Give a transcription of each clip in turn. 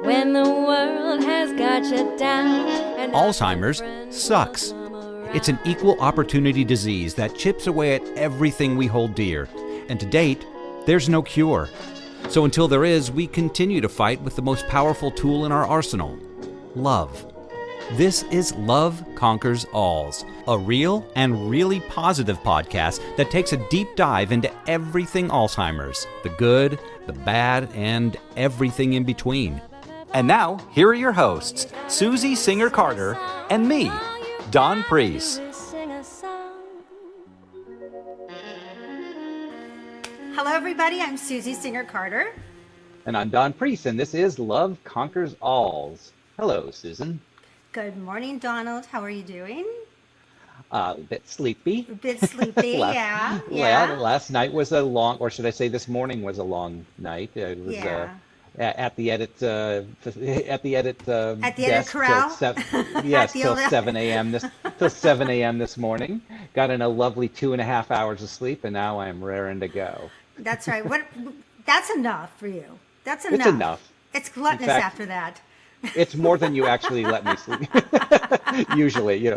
When the world has got you down. And Alzheimer's sucks. It's an equal opportunity disease that chips away at everything we hold dear. And to date, there's no cure. So until there is, we continue to fight with the most powerful tool in our arsenal, love. This is Love Conquers Alls, a real and really positive podcast that takes a deep dive into everything Alzheimer's, the good, the bad, and everything in between. And now, here are your hosts, Susie Singer-Carter and me, Don Priest. Hello, everybody. I'm Susie Singer-Carter. And I'm Don Priest, and this is Love Conquers Alls. Hello, Susan. Good morning, Donald. How are you doing? A bit sleepy. A bit sleepy, yeah. Well, last night was a long, or should I say this morning was a long night. It was at the edit desk corral. till 7 a.m. this morning. Got in a lovely 2.5 hours of sleep, and now I'm raring to go. That's right. That's enough for you. That's enough. It's enough. It's gluttonous after that. It's more than you actually let me sleep. Usually,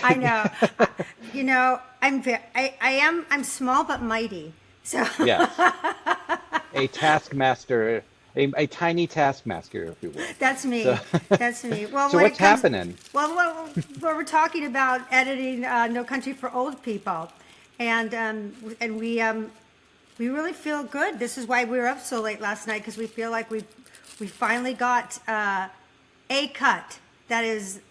I know. I'm small but mighty. So yes, a taskmaster, a tiny taskmaster, if you will. That's me. So, That's me. Well, so what's happening? Well, we're talking about editing No Country for Old People, and we really feel good. This is why we were up so late last night, because we feel like we finally got a cut. That is,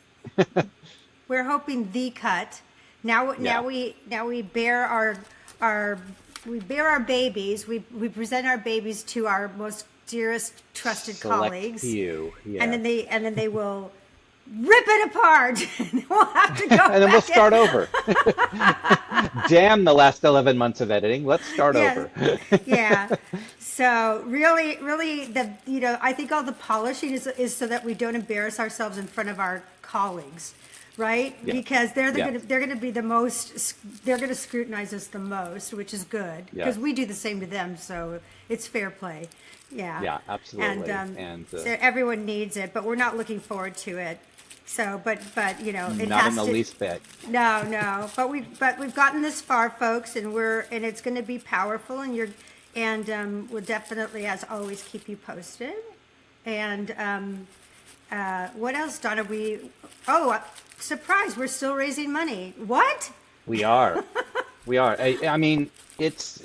we're hoping the cut. Now we bear our babies. We present our babies to our most dearest trusted colleagues. Few, yeah. And then they will rip it apart. And we'll have to go. And then we'll start over. Damn the last 11 months of editing. Let's start over. Yeah. So really, I think all the polishing is so that we don't embarrass ourselves in front of our colleagues, right? Yeah. Because they're going to be the most. They're going to scrutinize us the most, which is good because we do the same to them. So it's fair play. Yeah. Yeah, absolutely. And so everyone needs it, but we're not looking forward to it. So, but it not has in the to, least bit. No. But we've gotten this far, folks, and it's going to be powerful, and we'll definitely, as always, keep you posted. And what else, Donna? Surprise! We're still raising money. What? We are. I mean, it's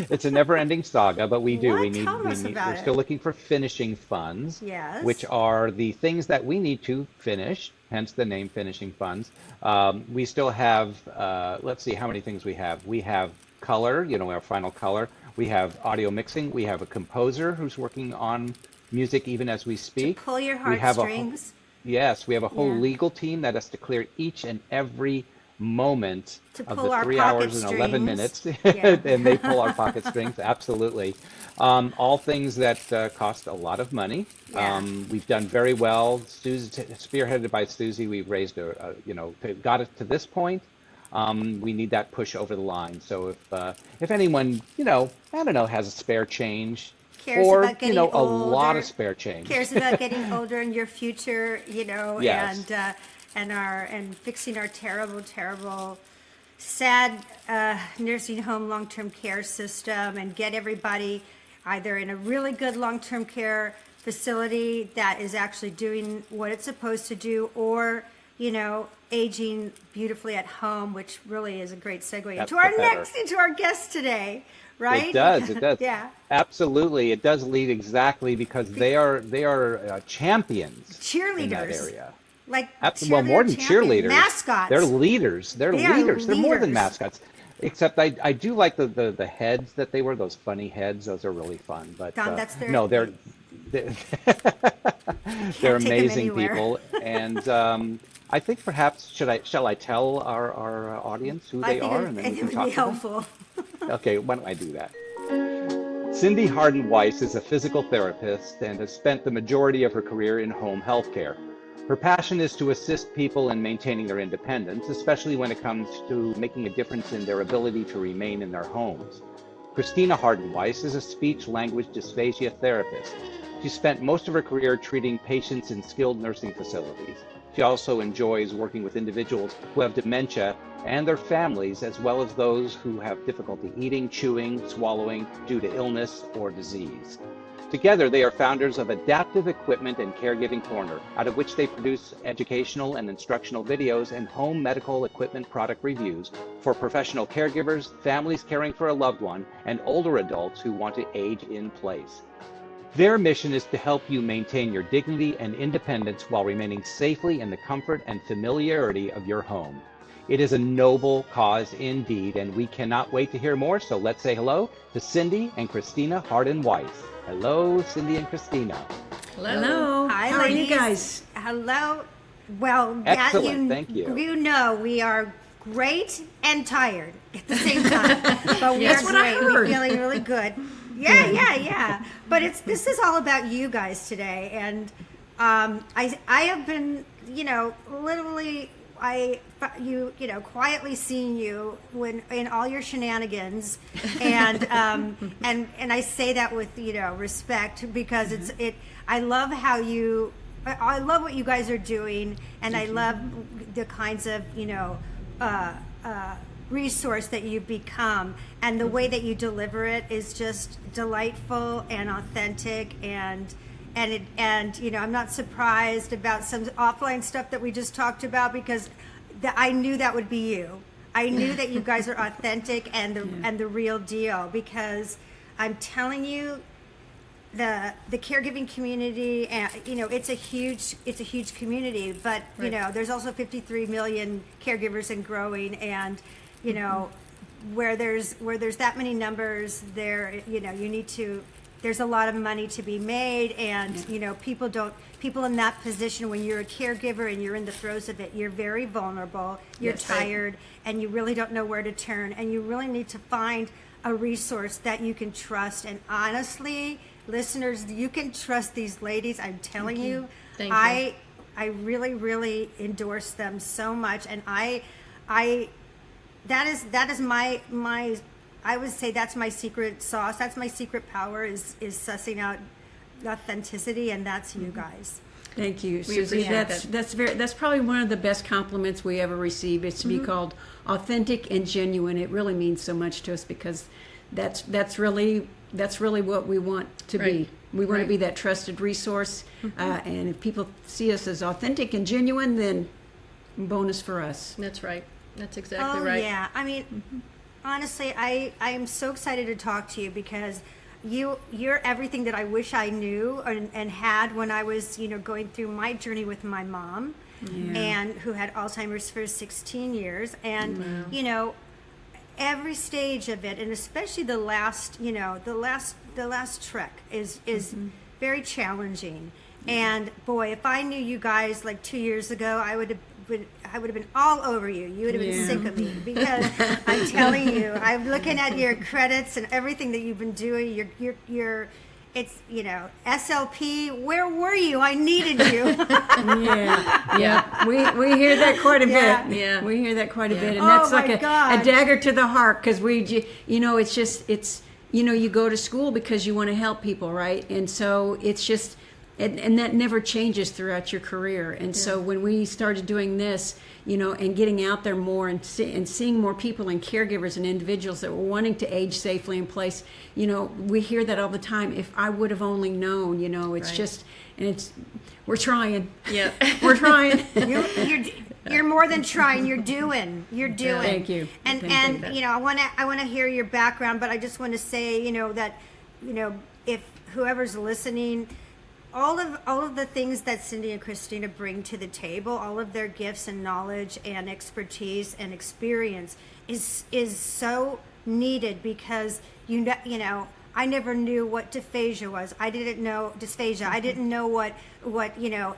it's a never-ending saga, but we do. What? We need. Tell us about We're it. still looking for finishing funds. Yes. Which are the things that we need to finish. Hence the name Finishing Funds. We still have. Let's see how many things we have. We have color. Our final color. We have audio mixing. We have a composer who's working on music even as we speak. To pull your We have heartstrings. Yes, we have a whole Yeah. legal team that has to clear each and every moment To of pull the our 3 pocket hours and 11 minutes. strings. Yeah. And they pull our pocket strings, absolutely. All things that cost a lot of money. Yeah. We've done very well. Spearheaded by Susie, we've raised, got it to this point. We need that push over the line. So if anyone, has a spare change, Cares or about getting a older. lot of spare change. Cares about getting older in your future, Yes. and fixing our terrible, sad nursing home long-term care system, and get everybody either in a really good long-term care facility that is actually doing what it's supposed to do, or aging beautifully at home, which really is a great segue into our guest today. Right? It does. Yeah. Absolutely. It does lead exactly because they are champions Cheerleaders. in that area. Like Well, more than cheerleaders. Mascots. They're leaders. They're They are leaders. They're more than leaders. mascots. Except I do like the heads that they wear, those funny heads. Those are really fun. But Don, that's their- no, they're Can't they're take them amazing anywhere. people. And I think perhaps shall I tell our audience who they are, and then we can it talk would be to them? helpful. Okay, why don't I do that? Cindy Hardin-Weiss is a physical therapist and has spent the majority of her career in home health care. Her passion is to assist people in maintaining their independence, especially when it comes to making a difference in their ability to remain in their homes. Christina Hardin-Weiss is a speech-language dysphagia therapist. She spent most of her career treating patients in skilled nursing facilities. She also enjoys working with individuals who have dementia and their families, as well as those who have difficulty eating, chewing, swallowing due to illness or disease. Together, they are founders of Adaptive Equipment and Caregiving Corner, out of which they produce educational and instructional videos and home medical equipment product reviews for professional caregivers, families caring for a loved one, and older adults who want to age in place. Their mission is to help you maintain your dignity and independence while remaining safely in the comfort and familiarity of your home. It is a noble cause indeed, and we cannot wait to hear more, so let's say hello to Cindy and Christina Hardin-Weiss. Hello, Cindy and Christina. Hello. Hi, How ladies. are you guys? Hello. Well, Excellent, thank you. You know we are great and tired at the same time, but we That's are what I great. We're heard. feeling really good. Yeah. But this is all about you guys today, and I have been, literally. Quietly seeing you when in all your shenanigans, and and I say that with respect, because I love how I love what you guys are doing, and I love the kinds of resource that you've become, and the way that you deliver it is just delightful and authentic, and I'm not surprised about some offline stuff that we just talked about, because I knew that would be you. I knew that you guys are authentic and the real deal, because I'm telling you, the caregiving community, and it's a huge community, but there's also 53 million caregivers and growing, and where there's that many numbers there, you need to. There's a lot of money to be made, and people in that position, when you're a caregiver and you're in the throes of it, you're very vulnerable, you're tired, and you really don't know where to turn, and you really need to find a resource that you can trust. And honestly, listeners, you can trust these ladies. I'm telling you. Thank you. I really, really endorse them so much, and that is my I would say that's my secret sauce. That's my secret power, is sussing out authenticity, and that's you guys. Thank you, Susie. appreciate That's probably one of the best compliments we ever receive. It's to be called authentic and genuine. It really means so much to us, because that's really what we want to be. We want to be that trusted resource, and if people see us as authentic and genuine, then bonus for us. That's right. That's exactly right. Oh yeah, I mean. Honestly, I am so excited to talk to you, because you're everything that I wish I knew and had when I was going through my journey with my mom, and who had Alzheimer's for 16 years, and every stage of it, and especially the last trek is very challenging. And boy, if I knew you guys like 2 years ago, I would have been all over you. You would have been sick of me, because I'm telling you, I'm looking at your credits and everything that you've been doing. It's SLP. Where were you? I needed you. We hear that quite a bit. Yeah. We hear that quite a bit, and Oh, that's my like a God. dagger to the heart, because it's you go to school because you want to help people, right? And so it's just. And that never changes throughout your career. And so when we started doing this, and getting out there more, and seeing more people and caregivers and individuals that were wanting to age safely in place, we hear that all the time. If I would have only known, it's just, and we're trying. Yeah. We're trying. You're more than trying. You're doing. Thank you. And I want to hear your background, but I just want to say that if whoever's listening. All of the things that Cindy and Christina bring to the table, all of their gifts and knowledge and expertise and experience is so needed, because I never knew what dysphagia was. I didn't know dysphagia. I didn't know what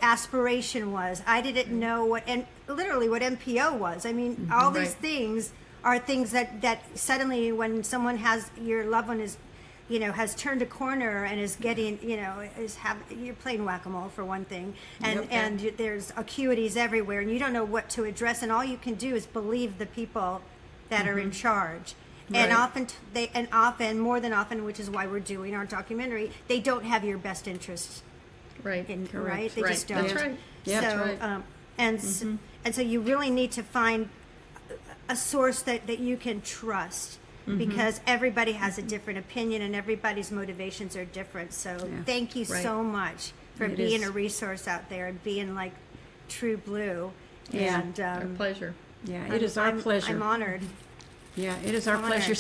aspiration was. I didn't know literally what MPO was. I mean, all these things are things that suddenly, when someone your loved one is has turned a corner and is getting, you're playing whack-a-mole for one thing, and there's acuities everywhere, and you don't know what to address, and all you can do is believe the people that are in charge. And often more than often, which is why we're doing our documentary, they don't have your best interests Right. in, Correct. right? They Right. just don't. That's right. Yeah. So, That's right. and so you really need to find a source that you can trust, because everybody has a different opinion and everybody's motivations are different. So thank you Right. so much for It being is. a resource out there and being like true blue. Yeah. And Our pleasure. Yeah, it is our pleasure. I'm honored. Yeah, it is our Honored. pleasure.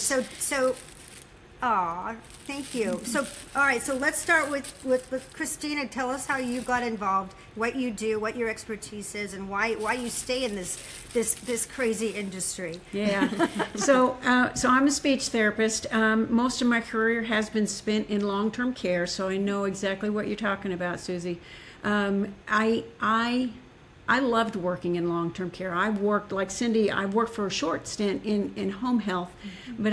Thank you. So, all right. So let's start with Christina. Tell us how you got involved, what you do, what your expertise is, and why you stay in this crazy industry. Yeah. So I'm a speech therapist. Most of my career has been spent in long-term care, so I know exactly what you're talking about, Susie. I loved working in long-term care. I worked, like Cindy, I worked for a short stint in home health, but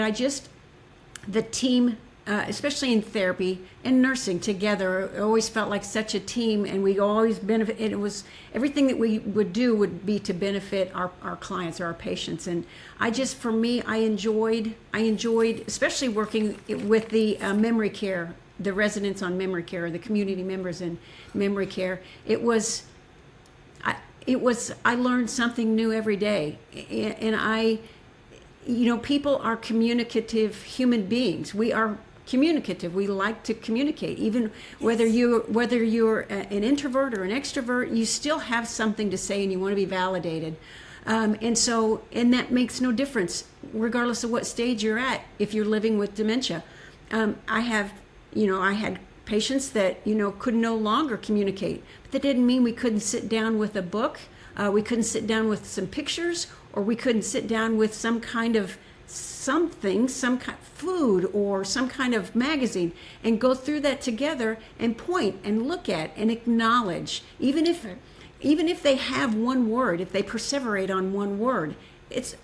the team, especially in therapy and nursing together, always felt like such a team, and we always benefit. It was everything that we would do would be to benefit our clients or our patients. And I enjoyed, especially working with the memory care, the residents on memory care, the community members in memory care. I learned something new every day, and people are communicative human beings. We are communicative. We like to communicate. Even whether you're an introvert or an extrovert, you still have something to say and you want to be validated. And that makes no difference regardless of what stage you're at if you're living with dementia. I had patients that could no longer communicate, but that didn't mean we couldn't sit down with a book, we couldn't sit down with some pictures, or we couldn't sit down with some kind of food or some kind of magazine, and go through that together and point and look at and acknowledge, even if they have one word, if they perseverate on one word,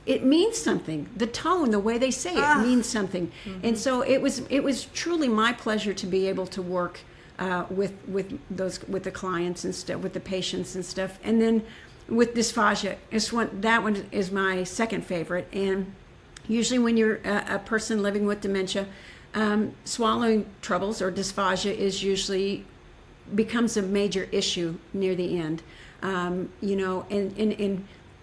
it means something. The tone, the way they say it means something. And so it was truly my pleasure to be able to work with the clients and stuff, with the patients and stuff. And then with dysphagia, that one is my second favorite. And usually when you're a person living with dementia, swallowing troubles or dysphagia becomes a major issue near the end. And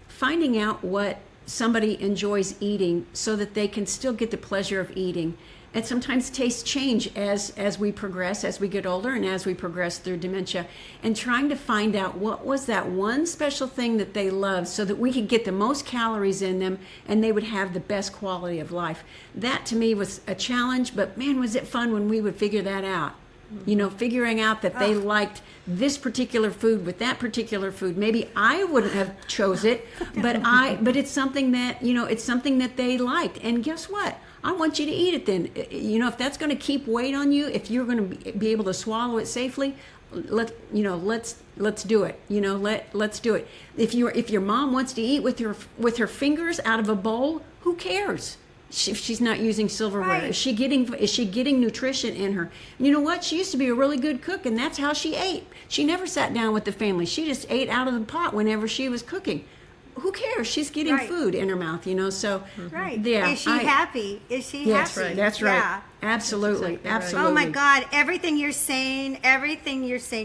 finding out what somebody enjoys eating so that they can still get the pleasure of eating. And sometimes tastes change as we progress, as we get older, and as we progress through dementia. And trying to find out what was that one special thing that they loved so that we could get the most calories in them and they would have the best quality of life. That to me was a challenge, but man, was it fun when we would figure that out. Figuring out that they liked this particular food with that particular food. Maybe I wouldn't have chose it, but it's something that, it's something that they liked. And guess what? I want you to eat it then. If that's going to keep weight on you, if you're going to be able to swallow it safely, let's do it. Let's do it. If your mom wants to eat with her fingers out of a bowl, who cares? If she's not using silverware, Right. is she getting nutrition in her? And you know what? She used to be a really good cook, and that's how she ate. She never sat down with the family. She just ate out of the pot whenever she was cooking. Who cares? She's getting Right. food in her mouth, So Right. yeah, Is she happy? Is she Yes, happy? that's right. Yeah. Absolutely, That's exactly right. absolutely. Oh my God, everything you're saying,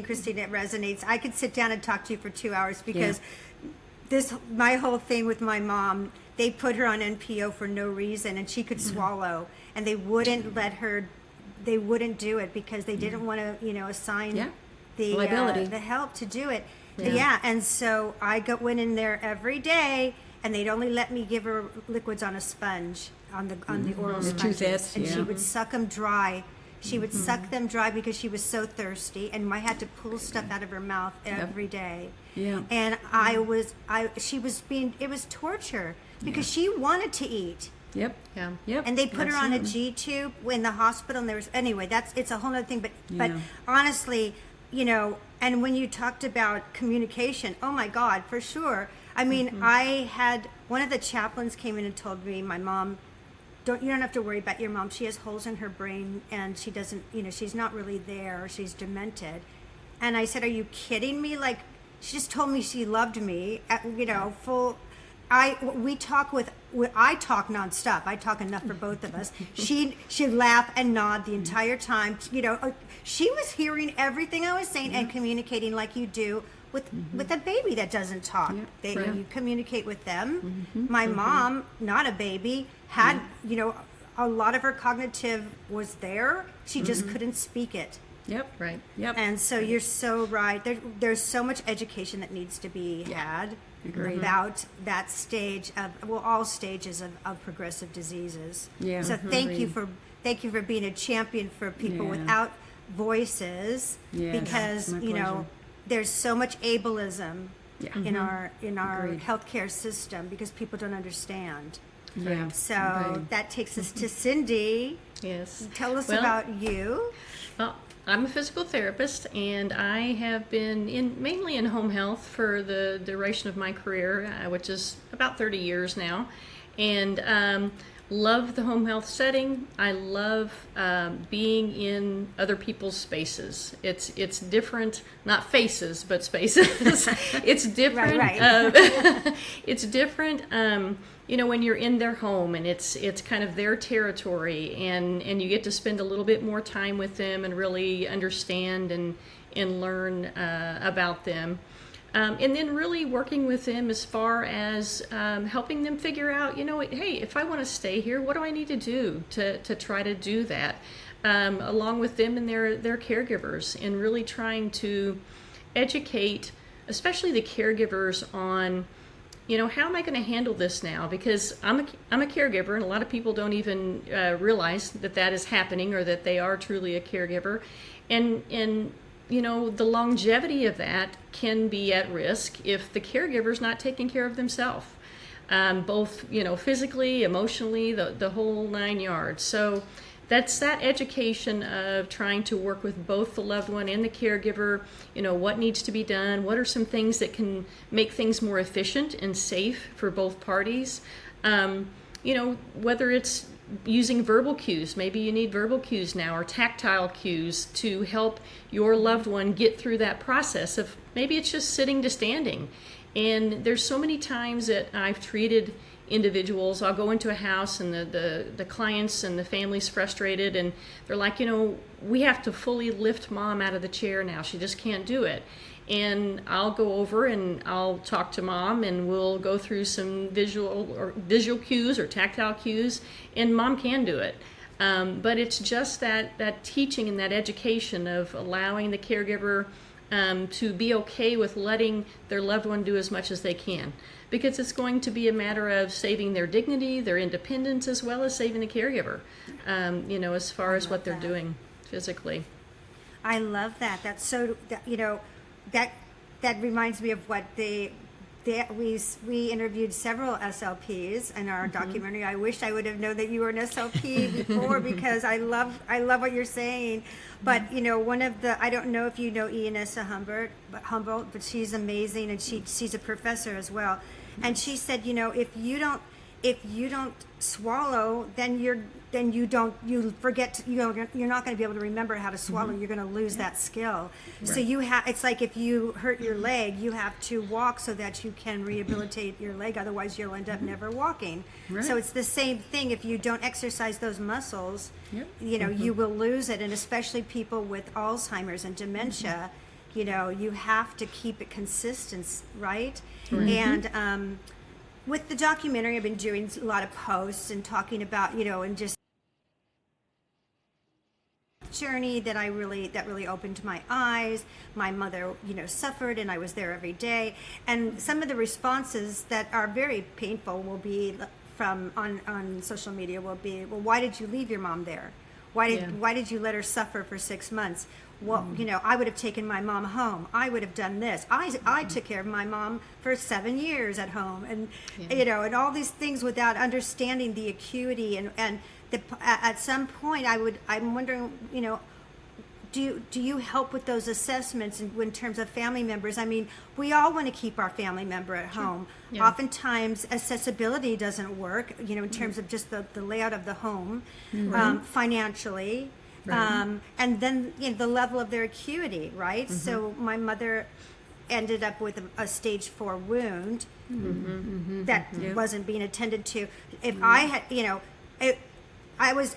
Christina, it resonates. I could sit down and talk to you for 2 hours because my whole thing with my mom, they put her on NPO for no reason and she could swallow, and they wouldn't do it because they didn't want to, assign the Liability. the help to do it. Yeah. And so I went in there every day, and they'd only let me give her liquids on a sponge, on the oral The sponges, toothets, and she yeah. would suck them dry. She would suck them dry because she was so thirsty, and I had to pull stuff out of her mouth every day. Yeah. And it was torture because she wanted to eat. Yep. Yeah. Yep. And they put her on a Absolutely. G-tube in the hospital, and it's a whole other thing. But Yeah. honestly, and when you talked about communication, oh my God, for sure. I mean, I had one of the chaplains came in and told me, my mom, you don't have to worry about your mom. She has holes in her brain, and she doesn't, she's not really there, or she's demented. And I said, are you kidding me? Like, she just told me she loved me, full. we talk I talk nonstop. I talk enough for both of us. She'd laugh and nod the entire time. She was hearing everything I was saying and communicating like you do with a baby that doesn't talk. You communicate with them. My mom, not a baby, had a lot of her cognitive was there. She just couldn't speak it. Yep. Right. Yep. And so you're so right. There's so much education that needs to be had about that stage of all stages of progressive diseases. Yeah. So thank you for being a champion for people without voices, because my pleasure. there's so much ableism in our Agreed. healthcare system because people don't understand. Yeah. So Agreed. that takes us to Cindy. Yes. Tell us Well, about you. Well, I'm a physical therapist, and I have been mainly in home health for the duration of my career, which is about 30 years now, and love the home health setting. I love being in other people's spaces. It's different, not faces, but spaces. It's different. Right. It's different. When you're in their home and it's kind of their territory, and you get to spend a little bit more time with them and really understand and learn about them. And then really working with them as far as helping them figure out, hey, if I want to stay here, what do I need to do to try to do that? Along with them and their caregivers, and really trying to educate, especially the caregivers, on how am I going to handle this now? Because I'm a caregiver, and a lot of people don't even realize that is happening, or that they are truly a caregiver, and the longevity of that can be at risk if the caregiver's not taking care of themselves, both physically, emotionally, the whole 9 yards. So that's that education of trying to work with both the loved one and the caregiver. What needs to be done, what are some things that can make things more efficient and safe for both parties. Whether it's using verbal cues, maybe you need verbal cues now, or tactile cues to help your loved one get through that process of, maybe it's just sitting to standing. And there's so many times that I've treated individuals. I'll go into a house, and the clients and the family's frustrated, and they're like, we have to fully lift mom out of the chair now. She just can't do it. And I'll go over and I'll talk to mom, and we'll go through some visual cues or tactile cues, and mom can do it. But it's just that teaching and that education of allowing the caregiver to be okay with letting their loved one do as much as they can, because it's going to be a matter of saving their dignity, their independence, as well as saving the caregiver, as far as what they're doing physically. I love that. That's so, that reminds me of what we interviewed several SLPs in our documentary. I wish I would have known that you were an SLP before, because I love what you're saying. But one of the, I don't know if you know Ianessa Humboldt, but she's amazing, and she's a professor as well. And she said, if you don't swallow, then you forget. You're not going to be able to remember how to swallow. You're going to lose that skill. Right. So it's like if you hurt your leg, you have to walk so that you can rehabilitate your leg. Otherwise, you'll end up never walking. Right. So it's the same thing. If you don't exercise those muscles, you will lose it. And especially people with Alzheimer's and dementia, you have to keep it consistent, right? And with the documentary, I've been doing a lot of posts and talking about, and just journey that really opened my eyes. My mother, suffered, and I was there every day. And some of the responses that are very painful will be from on social media will be, well, why did you leave your mom there? Why did you let her suffer for 6 months? Well, I would have taken my mom home. I would have done this. I took care of my mom for 7 years at home, and and all these things without understanding the acuity and at some point I'm wondering, do you help with those assessments in terms of family members? I mean, we all want to keep our family member at home. Yeah. Oftentimes, accessibility doesn't work, in terms of just the layout of the home, financially. Right. And then the level of their acuity, right? So my mother ended up with a stage 4 wound that wasn't being attended to. If I had, I was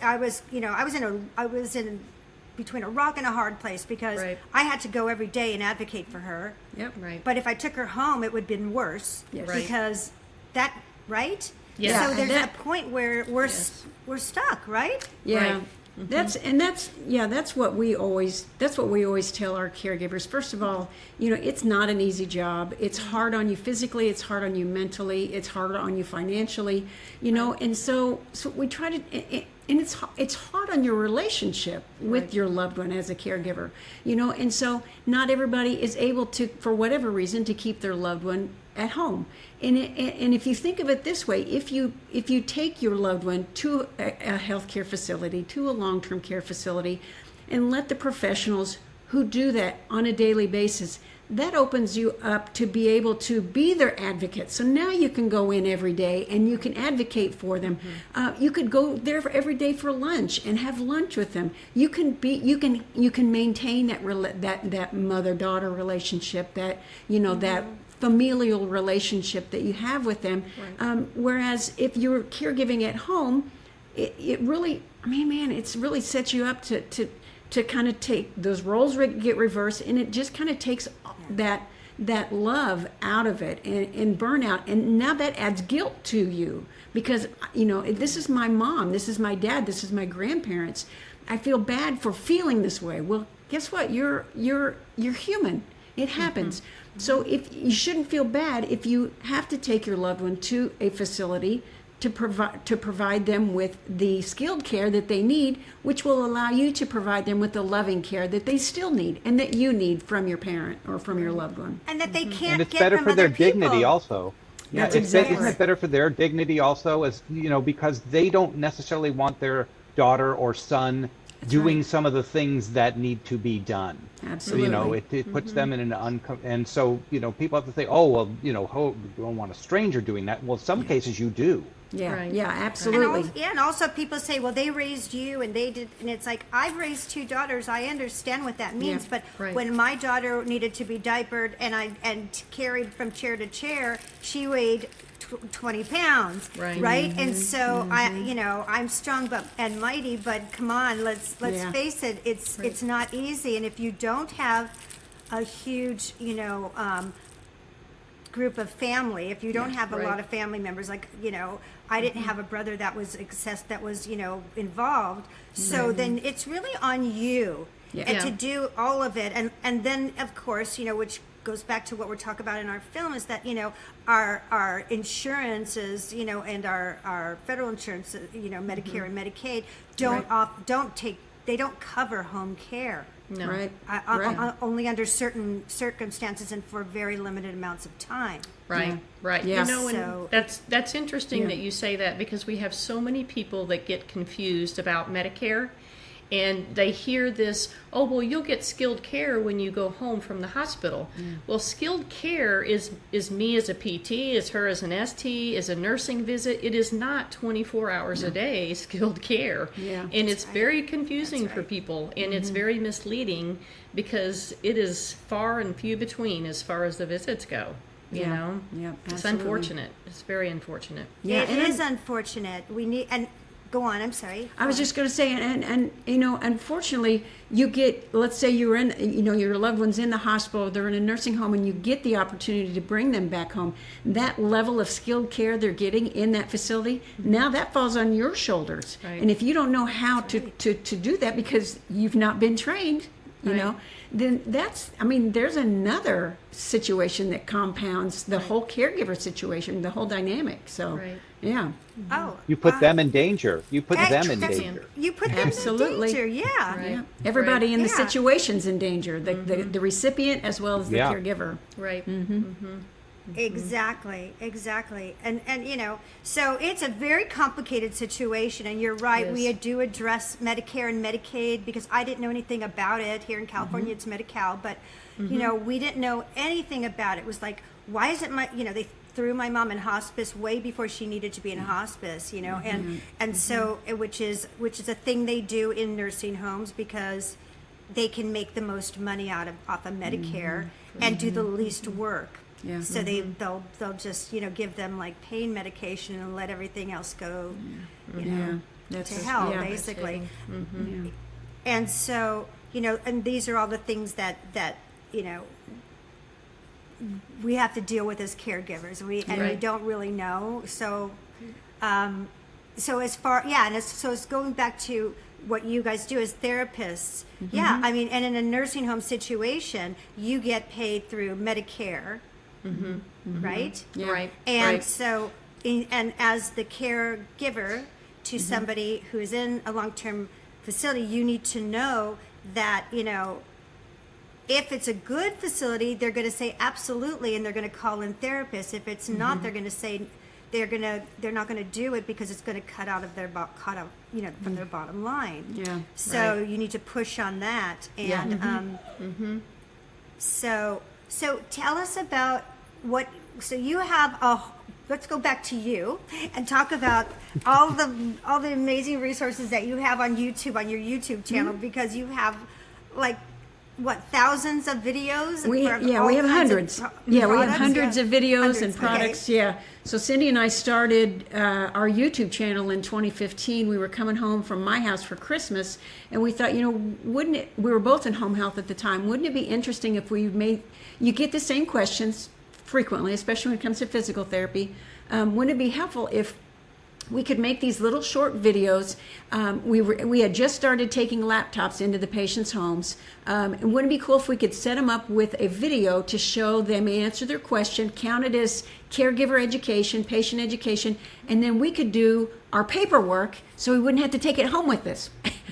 in between a rock and a hard place because Right. I had to go every day and advocate for her. Yep. Right. But if I took her home, it would have been worse Yes. Right. because that, right? Yeah. So And there's that- a point where we're Yes. we're stuck, right? Yeah. Right. That's what we always tell our caregivers. First of all, it's not an easy job. It's hard on you physically, it's hard on you mentally, it's hard on you financially, and so we try to, and it's hard on your relationship with your loved one as a caregiver, and so not everybody is able to, for whatever reason, to keep their loved one at home. And if you think of it this way, if you take your loved one to a healthcare facility, to a long-term care facility, and let the professionals who do that on a daily basis, that opens you up to be able to be their advocate. So now you can go in every day and you can advocate for them. You could go there every day for lunch and have lunch with them. You can maintain that mother-daughter relationship, that that familial relationship that you have with them. Whereas if you're caregiving at home, it really, it's really sets you up to kind of take those roles get reversed, and it just kind of takes that love out of it and burnout. And now that adds guilt to you because, this is my mom, this is my dad, this is my grandparents. I feel bad for feeling this way. Well, guess what? You're human. It happens. So if you shouldn't feel bad if you have to take your loved one to a facility to provide them with the skilled care that they need, which will allow you to provide them with the loving care that they still need and that you need from your parent or from your loved one. And that they can't And it's get better from for their other people. dignity also. Yeah, That's exactly isn't it better for their dignity also, as because they don't necessarily want their daughter or son doing some of the things that need to be done. Absolutely. It puts them in an and so people have to say, oh well, you don't want a stranger doing that. Well, some cases you do. Yeah, Right. yeah, And absolutely. also people say, well, they raised you and they did, and it's like, I've raised 2 daughters. I understand what that means, Yeah. but Right. when my daughter needed to be diapered and carried from chair to chair, she weighed 20 pounds, Right. And so I'm strong and mighty, but come on, let's Yeah. face it, it's not easy, and if you don't have a huge, group of family, if you don't have a Right. lot of family members, like I didn't have a brother that was involved, so then it's really on you and to do all of it, and then of course which goes back to what we're talking about in our film is that our insurances and our federal insurance Medicare and Medicaid they don't cover home care. No. Right. Right. Only under certain circumstances and for very limited amounts of time. Right, Yeah. right. Yeah. So- And that's interesting Yeah. that you say that because we have so many people that get confused about Medicare, and they hear this, oh well, you'll get skilled care when you go home from the hospital. Well, skilled care is me as a PT, is her as an ST, is a nursing visit. It is not 24 hours a day skilled care. Yeah. And it's very confusing That's for right. people, and it's very misleading because it is far and few between as far as the visits go. You Yeah. know, Yeah, it's absolutely. unfortunate. It's very unfortunate. Yeah, It and is unfortunate. We need and go on. I'm sorry. I was just going to say, and unfortunately, you get, let's say you're in, your loved one's in the hospital, they're in a nursing home, and you get the opportunity to bring them back home. That level of skilled care they're getting in that facility, now that falls on your shoulders. Right. And if you don't know how to do that because you've not been trained, then there's another situation that compounds the whole caregiver situation, the whole dynamic. So, Right. yeah. Oh, You put them in danger. You put them in that's- danger. You put them Absolutely. in danger. Yeah. Right. Yeah. Everybody in the Yeah. situation's in danger, the recipient as well as the Yeah. caregiver. Right. Exactly. And so it's a very complicated situation, and you're right. Yes. We do address Medicare and Medicaid because I didn't know anything about it. Here in California, it's Medi-Cal, but we didn't know anything about it. It was like, why is it they threw my mom in hospice way before she needed to be in hospice, and so which is a thing they do in nursing homes because they can make the most money off of Medicare. and do the least work. Yeah. So they'll just give them like pain medication and let everything else go, That's to hell, yeah. basically. Yeah. And so and these are all the things that we have to deal with as caregivers. We don't really know. So so as far so it's going back to what you guys do as therapists. Yeah, I mean, and in a nursing home situation, you get paid through Medicare, right? Yeah. Right. And so, and as the caregiver to somebody who is in a long-term facility, you need to know that, if it's a good facility, they're going to say absolutely, and they're going to call in therapists. If it's not, they're going to say they're not going to do it because it's going to cut out of their from their bottom line. Yeah. So you need to push on that. And so tell us about what. So you have let's go back to you and talk about all the amazing resources that you have on YouTube, on your YouTube channel, because you have thousands of videos. We have hundreds. We have hundreds of videos and products. Okay. Yeah. So Cindy and I started our YouTube channel in 2015. We were coming home from my house for Christmas, and we thought, wouldn't it? We were both in home health at the time. Wouldn't it be interesting if you get the same questions frequently, especially when it comes to physical therapy? Wouldn't it be helpful if we could make these little short videos? We had just started taking laptops into the patients' homes. And wouldn't it be cool if we could set them up with a video to show them answer their question, count it as caregiver education, patient education, and then we could do our paperwork so we wouldn't have to take it home with us.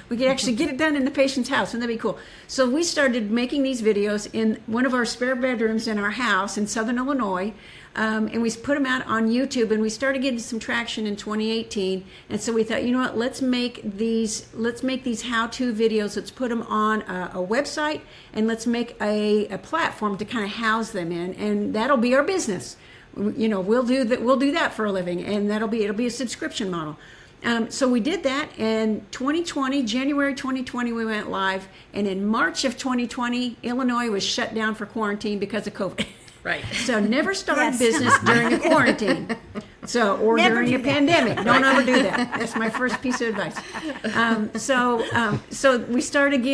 We could actually get it done in the patient's house. Wouldn't that be cool? So we started making these videos in one of our spare bedrooms in our house in Southern Illinois. And we put them out on YouTube, and we started getting some traction in 2018. And so we thought, what? Let's make these how-to videos. Let's put them on a website, and let's make a platform to kind of house them in, and that'll be our business. We'll do that. We'll do that for a living, and it'll be a subscription model. So we did that in January 2020, we went live, and in March of 2020, Illinois was shut down for quarantine because of COVID. Right. So never start business during a quarantine. Or Never during do a that. pandemic. Don't ever do that. That's my first piece of advice. So we started,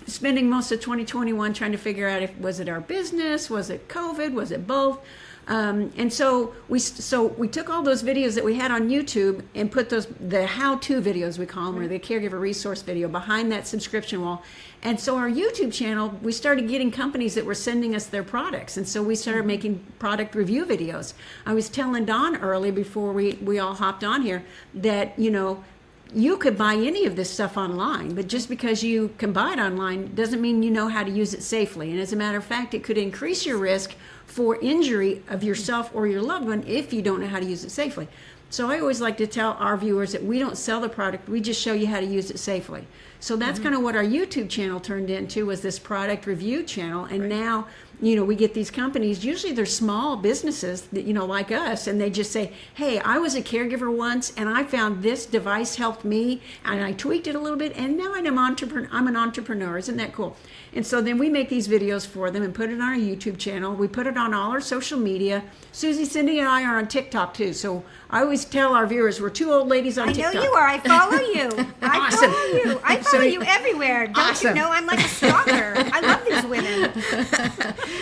spending most of 2021 trying to figure out was it our business, was it COVID, was it both? And so we took all those videos that we had on YouTube and put the how-to videos, we call them, or the caregiver resource video, behind that subscription wall. And so our YouTube channel, we started getting companies that were sending us their products. And so we started making product review videos. I was telling Dawn early before we all hopped on here that, you could buy any of this stuff online, but just because you can buy it online doesn't mean you know how to use it safely. And as a matter of fact, it could increase your risk for injury of yourself or your loved one if you don't know how to use it safely. So I always like to tell our viewers that we don't sell the product, we just show you how to use it safely. So that's kind of what our YouTube channel turned into, was this product review channel. And now, we get these companies, usually they're small businesses that, like us, and they just say, hey, I was a caregiver once and I found this device helped me and I tweaked it a little bit and now I'm an entrepreneur. Isn't that cool? And so then we make these videos for them and put it on our YouTube channel. We put it on all our social media. Susie, Cindy, and I are on TikTok too. So I always tell our viewers we're two old ladies on TikTok. I know you are. I follow you. I follow you. I follow you everywhere. Don't you know I'm like a stalker? I love these women.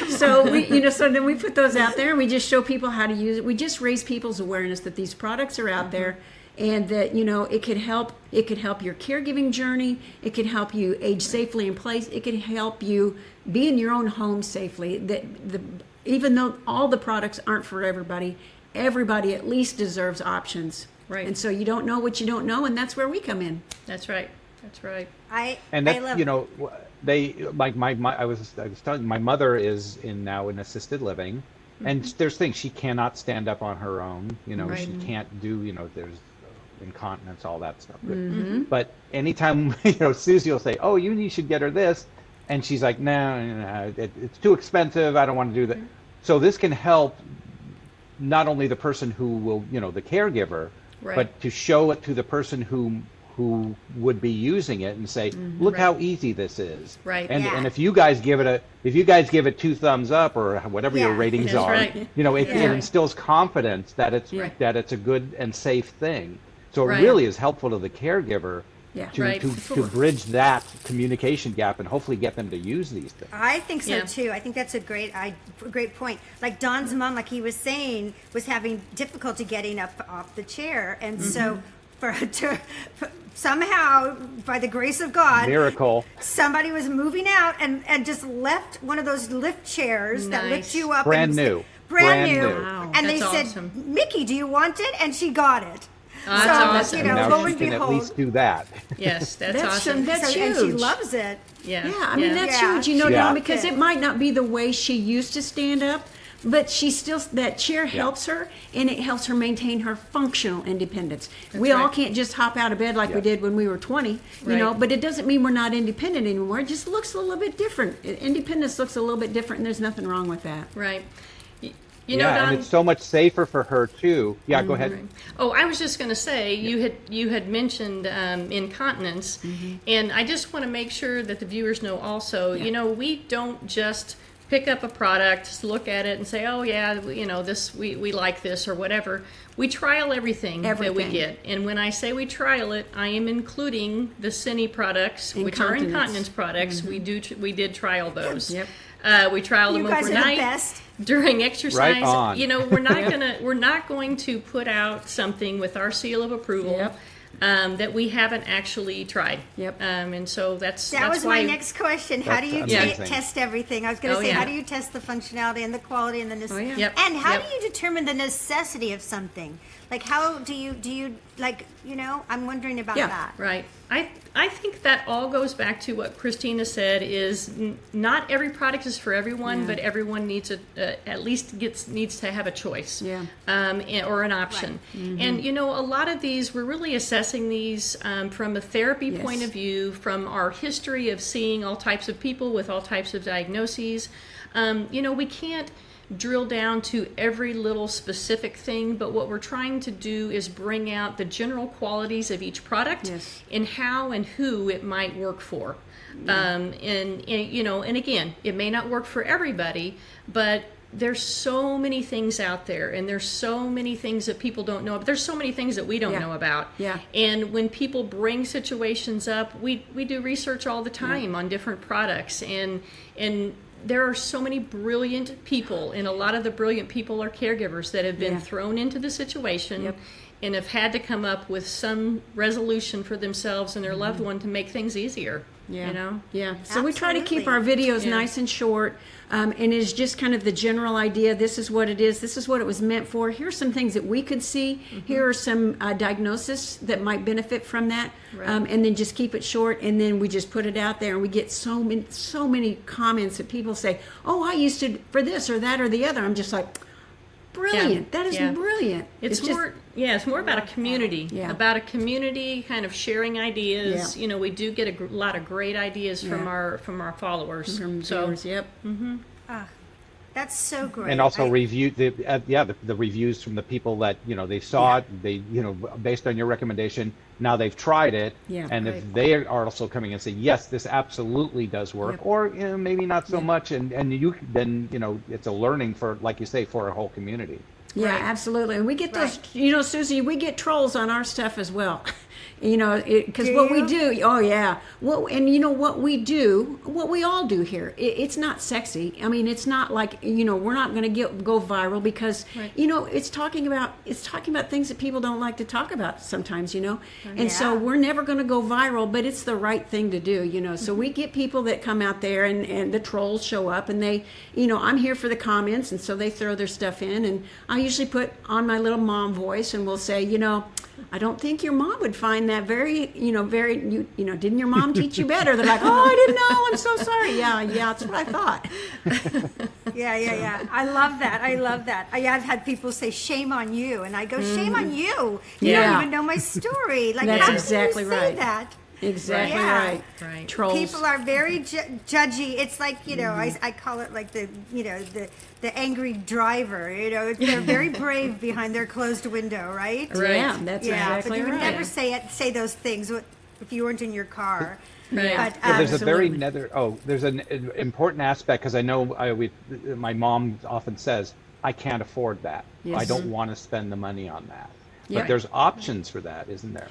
So so then we put those out there and we just show people how to use it. We just raise people's awareness that these products are out there, and that it could help your caregiving journey. It could help you age safely in place. It could help you be in your own home safely. Even though all the products aren't for everybody at least deserves options. Right. And so you don't know what you don't know, and that's where we come in. That's right. I love I was telling my mother is now in assisted living, and there's things she cannot stand up on her own. She can't do. There's incontinence, all that stuff. But anytime Susie will say, "Oh, you should get her this," and she's like, "No, it's too expensive. I don't want to do that." So this can help not only the person who will, the caregiver, but to show it to the person who who would be using it and say, look how easy this is. Right. And Yeah. and if you guys give it 2 thumbs up or whatever your Yeah. ratings That's are, right. it instills confidence that it's Right. that it's a good and safe thing. So it Right. really is helpful to the caregiver Yeah. to, Right. to bridge that communication gap and hopefully get them to use these things. I think so Yeah. too. I think that's a great point. Like Don's mom, like he was saying, was having difficulty getting up off the chair, and so for her to somehow, by the grace of God, Miracle. somebody was moving out and just left one of those lift chairs that lift Nice. you up. Brand and new. Brand Brand new. new. Wow. And they That's said, awesome. Mickey, do you want it? And she got it. That's so, awesome. you And know, now lo she and can at behold. least do that. Yes, that's That's awesome. That's And she huge. loves it. Yeah. Yeah, I mean that's Yeah. huge, you know, Yeah. Dawn, because it might not be the way she used to stand up, but she still that chair helps her, and it helps her maintain her functional independence. We all right. can't just hop out of bed like we Yeah. did when we were 20, you know, Right. but it doesn't mean we're not independent anymore. It just looks a little bit different. Independence looks a little bit different, and there's nothing wrong with that. Right. You know, yeah, Don, and it's so much safer for her too. Yeah, go ahead. oh, I was just going to say you had mentioned incontinence, and I just want to make sure that the viewers know also. You know, we don't just pick up a product, look at it, and say, "Oh yeah, you know this we like this or whatever." We trial everything that we Everything. get, and when I say we trial it, I am including the Cine products, which are Incontinence. incontinence products. We did trial those. Yep. We trialed You them guys are the overnight best. during exercise. Right on. You know, we're not going to put out something with our seal of approval Yep. that we haven't actually tried. Yep. And so that's That was why my next question. How do you That's amazing. test everything? I was going to Oh, say, yeah. how do you test the functionality and the quality and the necessity? yeah. Yep. And how Yep. do you determine the necessity of something? Like, how do you like, you know, I'm wondering about Yeah. that. Right. I think that all goes back to what Christina said is not every product is for everyone, Yeah. but everyone needs at least needs to have a choice. Yeah. Or an option. And you know, a lot of these we're really assessing these from a therapy point Yes. of view, from our history of seeing all types of people with all types of diagnoses. You know, we can't drill down to every little specific thing, but what we're trying to do is bring out the general qualities of each product Yes. and how and who it might work for. And you know, and again, it may not work for everybody, but there's so many things out there, and there's so many things that people don't know. But there's so many things that we don't Yeah. know about. Yeah. And when people bring situations up, we do research all the time on different products, and there are so many brilliant people, and a lot of the brilliant people are caregivers that have been Yeah. thrown into the situation Yep. and have had to come up with some resolution for themselves and their loved one to make things easier. Yeah. You know? Yeah. So we try to keep Absolutely. our videos Yeah. nice and short, and it's just kind of the general idea. This is what it is. This is what it was meant for. Here's some things that we could see. Here are some diagnoses that might benefit from that, Right. and then just keep it short. And then we just put it out there, and we get so many comments that people say, "Oh, I used it for this or that or the other." I'm just like, brilliant. Yeah. That is Yeah. brilliant. It's just- more, it's more about a community. Yeah. About a community kind of sharing ideas. Yeah. You know, we do get a lot of great ideas from Yeah. our followers. from so viewers. Yep. That's so great. And also I- review the reviews from the people that they saw it, they based on your recommendation, now they've tried it, Yeah, and right. if they are also coming and saying yes, this absolutely does work, Yep. or maybe not so much, and you then it's a learning for, like you say, for a whole community. Yeah, Right. absolutely. And we get those, Right. Susie, we get trolls on our stuff as well. Because Do what we you? do, oh yeah. What we do, what we all do here, it's not sexy. I mean, it's not like, we're not going to go viral because, Right. it's talking about things that people don't like to talk about sometimes, And so Yeah. we're never going to go viral, but it's the right thing to do, So we get people that come out there and the trolls show up and they, I'm here for the comments, and so they throw their stuff in, and I usually put on my little mom voice and we'll say, I don't think your mom would find that very, didn't your mom teach you better? They're like, oh, I didn't know. I'm so sorry. Yeah, that's what I thought. Yeah. I love that. I've had people say, shame on you. And I go, shame on you. You Yeah. don't even know my story. Like, That's how exactly can you say right. that? Exactly Yeah. right. Right. Trolls. People are very judgy. It's like, I call it like the angry driver. They're very brave behind their closed window, right? Right. Yeah, that's Yeah, exactly but you would right. never say those things. if you weren't in your car. Right. But, Yeah, there's a very Absolutely. there's an important aspect, because I know my mom often says, I can't afford that. I Yes. don't want to spend the money on that. Yeah. But there's options for that, isn't there?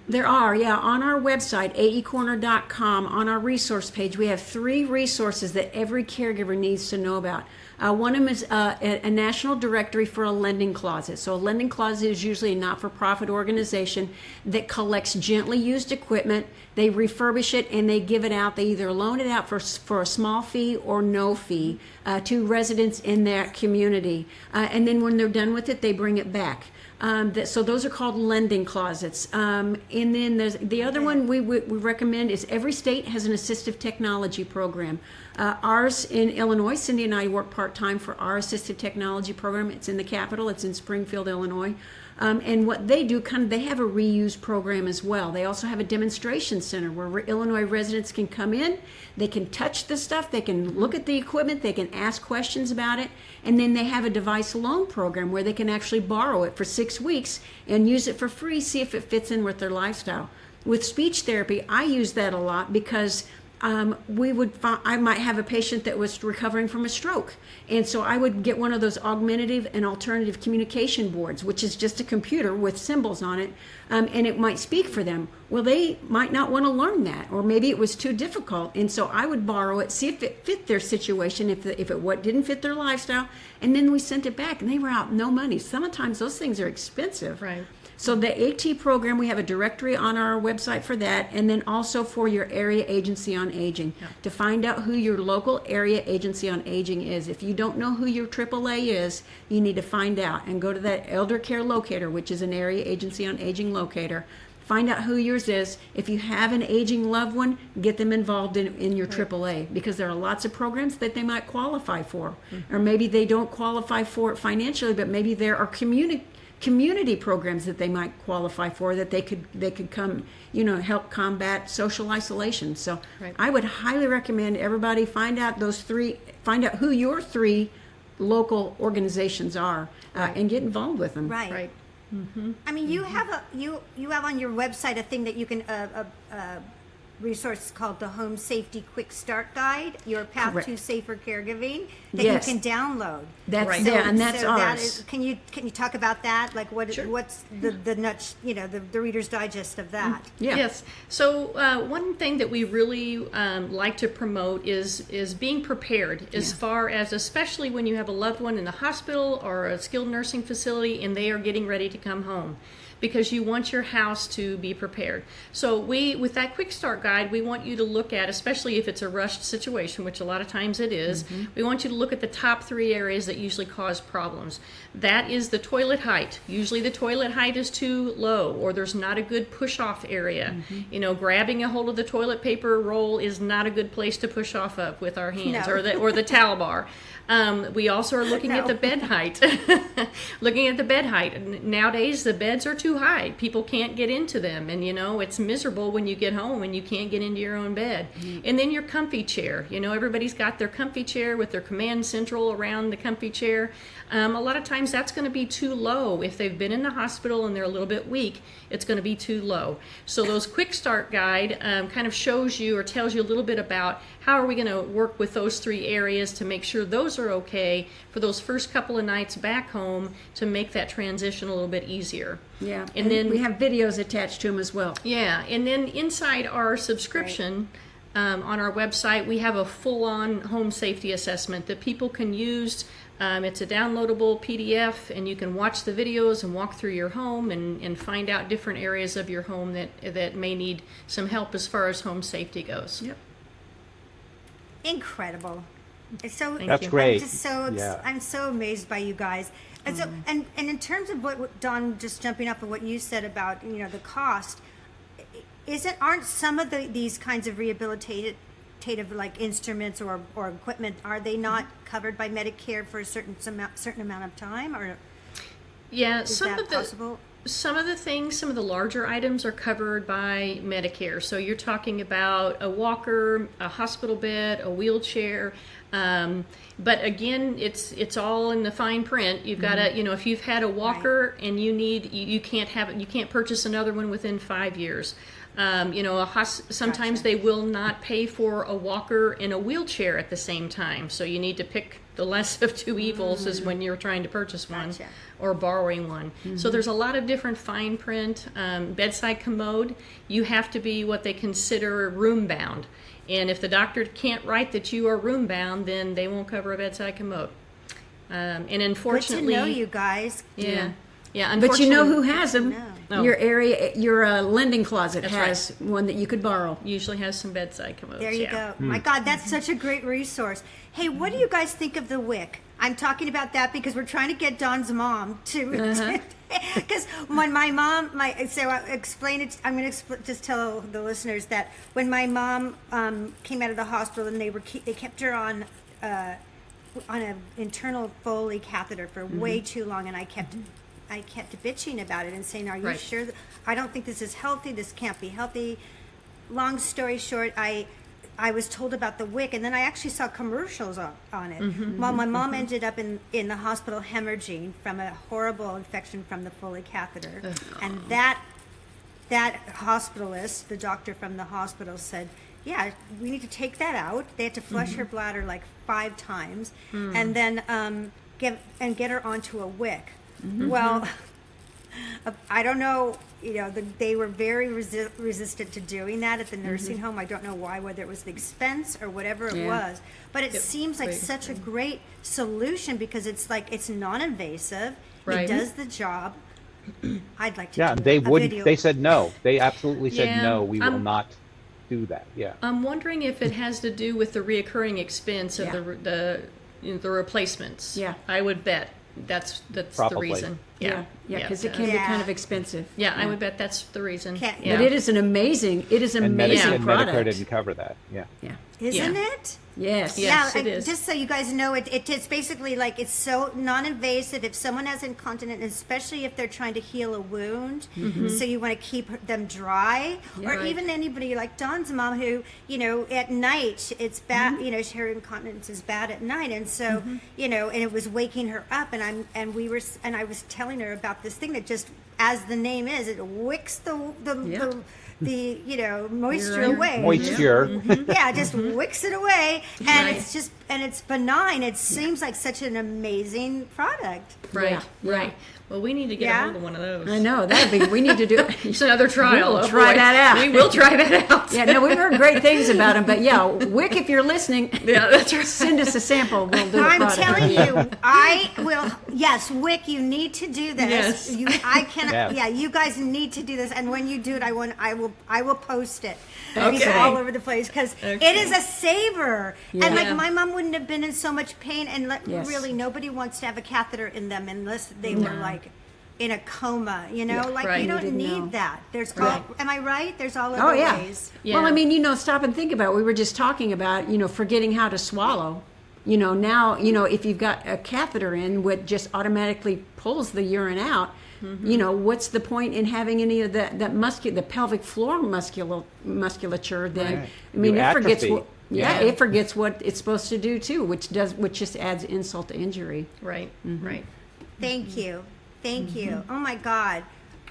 There are, yeah. On our website, aecorner.com, on our resource page, we have 3 resources that every caregiver needs to know about. One of them is a national directory for a lending closet. So a lending closet is usually a not-for-profit organization that collects gently used equipment. They refurbish it and they give it out. They either loan it out for a small fee or no fee to residents in their community. And then when they're done with it, they bring it back. So those are called lending closets. And then there's the other one we recommend is every state has an assistive technology program. Ours in Illinois, Cindy and I work part-time for our assistive technology program. It's in the capital. It's in Springfield, Illinois. And what they do, they have a reuse program as well. They also have a demonstration center where Illinois residents can come in, they can touch the stuff, they can look at the equipment, they can ask questions about it, and then they have a device loan program where they can actually borrow it for 6 weeks and use it for free, see if it fits in with their lifestyle. With speech therapy, I use that a lot because I might have a patient that was recovering from a stroke, and so I would get one of those augmentative and alternative communication boards, which is just a computer with symbols on it, and it might speak for them. Well, they might not want to learn that, or maybe it was too difficult, and so I would borrow it, see if it fit their situation, if it didn't fit their lifestyle, and then we sent it back, and they were out no money. Sometimes those things are expensive. Right. So the AT program, we have a directory on our website for that, and then also for your area agency on aging, to find out who your local area agency on aging is. If you don't know who your AAA is, you need to find out and go to that elder care locator, which is an area agency on aging locator. Find out who yours is. If you have an aging loved one, get them involved in your AAA, because there are lots of programs that they might qualify for. Or maybe they don't qualify for it financially, but maybe there are community programs that they might qualify for, that they could come, help combat social isolation. So Right. I would highly recommend everybody find out who your 3 local organizations are, and get involved with them. Right. Right. I mean, you have you have on your website a thing that you can resource called the Home Safety Quick Start Guide, Your Path Correct. to Safer Caregiving, that Yes. you can download. That's Right. and that's so ours. that is, can you talk about that? Like what's the nuts, the Reader's Digest of that? Yeah. Yes. So one thing that we really like to promote is being prepared, as far as, especially when you have a loved one in the hospital or a skilled nursing facility and they are getting ready to come home, because you want your house to be prepared. So with that quick start guide, we want you to look at, especially if it's a rushed situation, which a lot of times it is, we want you to look at the top 3 areas that usually cause problems. That is the toilet height. Usually the toilet height is too low, or there's not a good push-off area. Grabbing a hold of the toilet paper roll is not a good place to push off of with our hands, No. or the towel bar. We also are looking at the bed height. Looking at the bed height. Nowadays, the beds are too high. People can't get into them. And, it's miserable when you get home and you can't get into your own bed. And then your comfy chair. Everybody's got their comfy chair with their command central around the comfy chair. A lot of times that's going to be too low. If they've been in the hospital and they're a little bit weak, it's going to be too low. So those quick start guide kind of shows you or tells you a little bit about how are we going to work with those 3 areas to make sure those are okay for those first couple of nights back home, to make that transition a little bit easier. Yeah. And then we have videos attached to them as well. Yeah, and then inside our subscription on our website, we have a full-on home safety assessment that people can use. It's a downloadable PDF, and you can watch the videos and walk through your home and find out different areas of your home that may need some help as far as home safety goes. Yep. Incredible. It's so That's you. great. I'm just so Yeah. I'm so amazed by you guys. And so and in terms of what Dawn, just jumping up on what you said about the cost, aren't some of these kinds of rehabilitative like instruments or equipment, are they not covered by Medicare for a certain amount of time, or Yeah, is that possible? Some of the larger items are covered by Medicare. So you're talking about a walker, a hospital bed, a wheelchair. But again, it's all in the fine print. You've got to, if you've had a walker and you can't purchase another one within 5 years. Sometimes Gotcha. they will not pay for a walker and a wheelchair at the same time. So you need to pick the less of two evils is when you're trying to purchase one Gotcha. or borrowing one. So there's a lot of different fine print. Bedside commode, you have to be what they consider room bound. And if the doctor can't write that you are room bound, then they won't cover a bedside commode. And Good to unfortunately, know, you guys. yeah. But you know unfortunately- who has them? No. Your area, your lending closet That's has one that you could borrow. usually has some bedside commodes. There you yeah. go. My God, that's such a great resource. Hey, what do you guys think of the wick? I'm talking about that because we're trying to get Dawn's mom to. Because when my mom, so I'll explain it. I'm going to just tell the listeners that when my mom came out of the hospital and they kept her on an internal Foley catheter for way too long, and I kept bitching about it and saying, "Are you Right. sure? I don't think this is healthy. This can't be healthy." Long story short, I was told about the wick, and then I actually saw commercials on it. Well, my mom ended up in the hospital hemorrhaging from a horrible infection from the Foley catheter, and that hospitalist, the doctor from the hospital, said, "Yeah, we need to take that out." They had to flush her bladder like 5 times, and then get her onto a wick. Well, I don't know. They were very resistant to doing that at the nursing home. I don't know why, whether it was the expense or whatever it Yeah. was. But it seems like right. such a great solution because it's non-invasive. Right. It does the job. I'd like to Yeah, do they a wouldn't. video. They said no. They absolutely said Yeah, no. We will not do that. Yeah. I'm wondering if it has to do with the reoccurring expense of Yeah. the replacements. Yeah. I would bet that's Probably. the reason. Yeah, because it can be Yeah. kind of expensive. Yeah, I would bet that's the reason. Can't- Yeah. But it is an amazing And product. Medicare didn't cover that. Yeah. Yeah. Isn't Yeah. it? Yes. Yes, yeah, it is. just so you guys know, it's basically like it's so non-invasive. If someone has incontinence, especially if they're trying to heal a wound, so you want to keep them dry, or Right. even anybody like Dawn's mom who, at night it's bad. Her incontinence is bad at night, and so and it was waking her up, and I was telling her about this thing that just, as the name is, it wicks the moisture You're away. Moisture. Yeah, it just wicks it away, and Right. it's benign. It seems like such an amazing product. Right, Yeah. right. Well, we need to get Yeah. a hold of one of those. I know we need to do. It's another trial. We'll Oh, try boy. that out. We will try that out. Yeah, no, we've heard great things about them, but yeah, Wick, if you're listening, Yeah, that's right. send us a sample. We'll do a I'm product. telling you, I will. Yes, Wick, you need to do this. Yes. I can. Yes. Yeah, you guys need to do this, and when you do it, I will post it. Okay. It's all over the place because it is a saver. Yeah. And like Yeah. my mom wouldn't have been in so much pain, and Yes. really nobody wants to have a catheter in them unless they were like in a coma. Like Right. you You don't didn't need know. that. There's Right. am I right? There's all other Oh yeah. ways. Well, I Yeah. mean, stop and think about it. We were just talking about, forgetting how to swallow. Now, if you've got a catheter in, what just automatically pulls the urine out, what's the point in having any of that the pelvic floor musculature then? Right. I mean, You it forgets atrophy. what. Yeah, it forgets what it's supposed to do too, which just adds insult to injury. Right, Mm-hmm. right. Thank you. Thank you. Oh my God.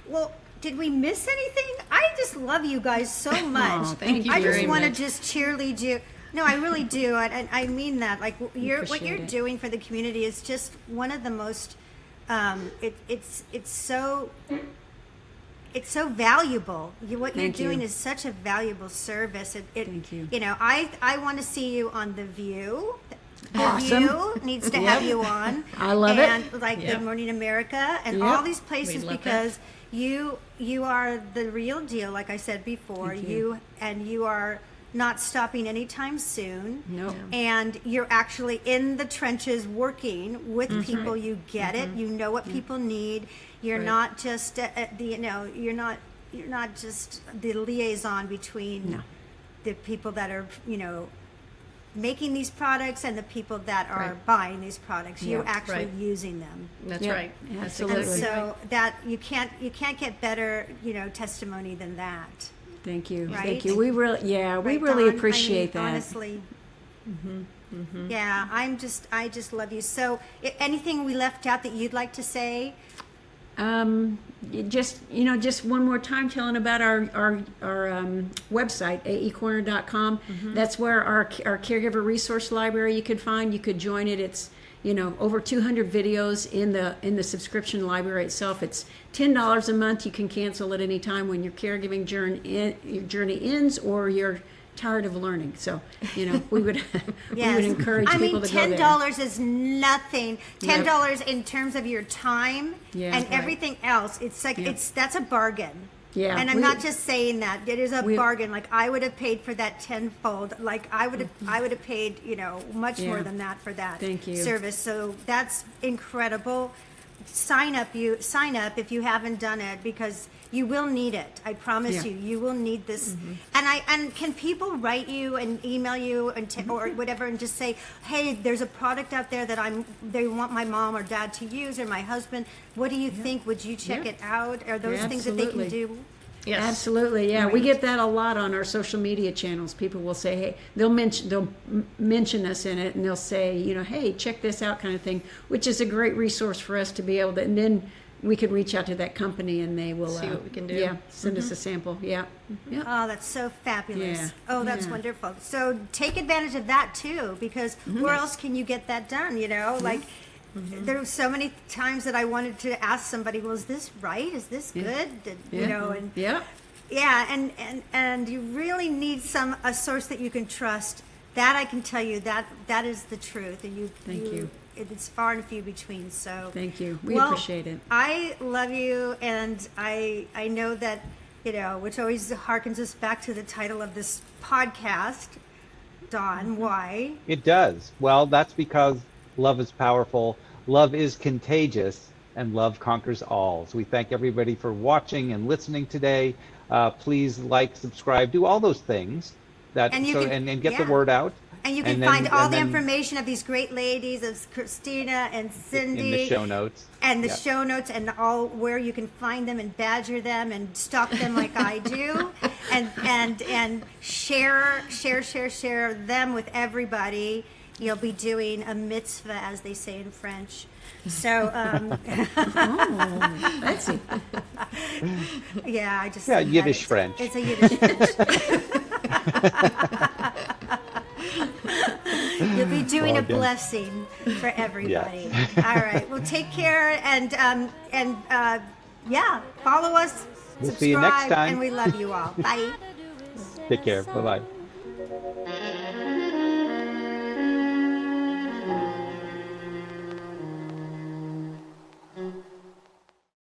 Well, did we miss anything? I just love you guys so much. thank you I just very want to much. just cheerlead you. No, I really do. I mean that. Like what you're appreciate it. doing for the community is just one of the most. It's so valuable. What you're Thank you. doing is such a valuable service. Thank you. I want to see you on The View. The Awesome. View needs to have you on. I love it. And like Yeah. Good Morning America and Yep. all these places We'd love because you are the real deal. Like I said before, Thank you are not stopping anytime soon. No. And you're actually in the trenches working with people. You get it. You know what people need. You're Right. not just you're not just the liaison between No. the people that are making these products and the people that are Right. buying these products. You're Yeah. actually Right. using them. That's Yeah, right. That's absolutely. And exactly so that you can't get better, testimony than that. Thank you. Right? Thank you. We really Right, really Dawn? I appreciate mean, that. Honestly. Yeah, I just love you. So anything we left out that you'd like to say? Just one more time telling about our website, aecorner.com. That's where our caregiver resource library you could find. You could join it. It's over 200 videos in the subscription library itself. It's $10 a month. You can cancel at any time when your caregiving journey ends or you're tired of learning. So we would we would encourage people to go there. $10 is nothing. $10 in terms of your time and everything else. It's like that's a bargain. Yeah, and I'm not just saying that. It is a bargain. Like I would have paid for that tenfold. Like I would have paid, much more than that for that service. So that's incredible. Sign up if you haven't done it, because you will need it. I promise you will need this. And can people write you and email you or whatever and just say, hey, there's a product out there that they want my mom or dad to use, or my husband. What do you think? Would you check it out? Are those things that they can do? Yes. Absolutely, yeah. Right. We get that a lot on our social media channels. People will say, hey, they'll mention us in it, and they'll say, hey, check this out, kind of thing, which is a great resource for us to be able to, and then we can reach out to that company and they will see what we can do. Yeah, send us a sample. Yeah. Oh, that's so fabulous. Yeah. Oh, that's wonderful. So take advantage of that too, because where else can you get that done? Like there were so many times that I wanted to ask somebody, well, is this right? Is this good? And and you really need a source that you can trust. That I can tell you that is the truth, and Thank you. It's far and few between. So thank you. We appreciate it. I love you, and I know that which always harkens us back to the title of this podcast. Dawn, why? It does. Well, that's because love is powerful, love is contagious, and love conquers all. So we thank everybody for watching and listening today. Please like, subscribe, do all those things and get the word out. And you can find all the information of these great ladies, of Christina and Cindy, in the show notes. And the show notes, and all where you can find them and badger them and stalk them like I do, and share them with everybody. You'll be doing a mitzvah, as they say in French. So, that's it. Yiddish French. It's a Yiddish French. You'll be doing a blessing for everybody. All right. Well, take care and follow us. We'll see you next time. And we love you all. Bye. Take care. Bye-bye.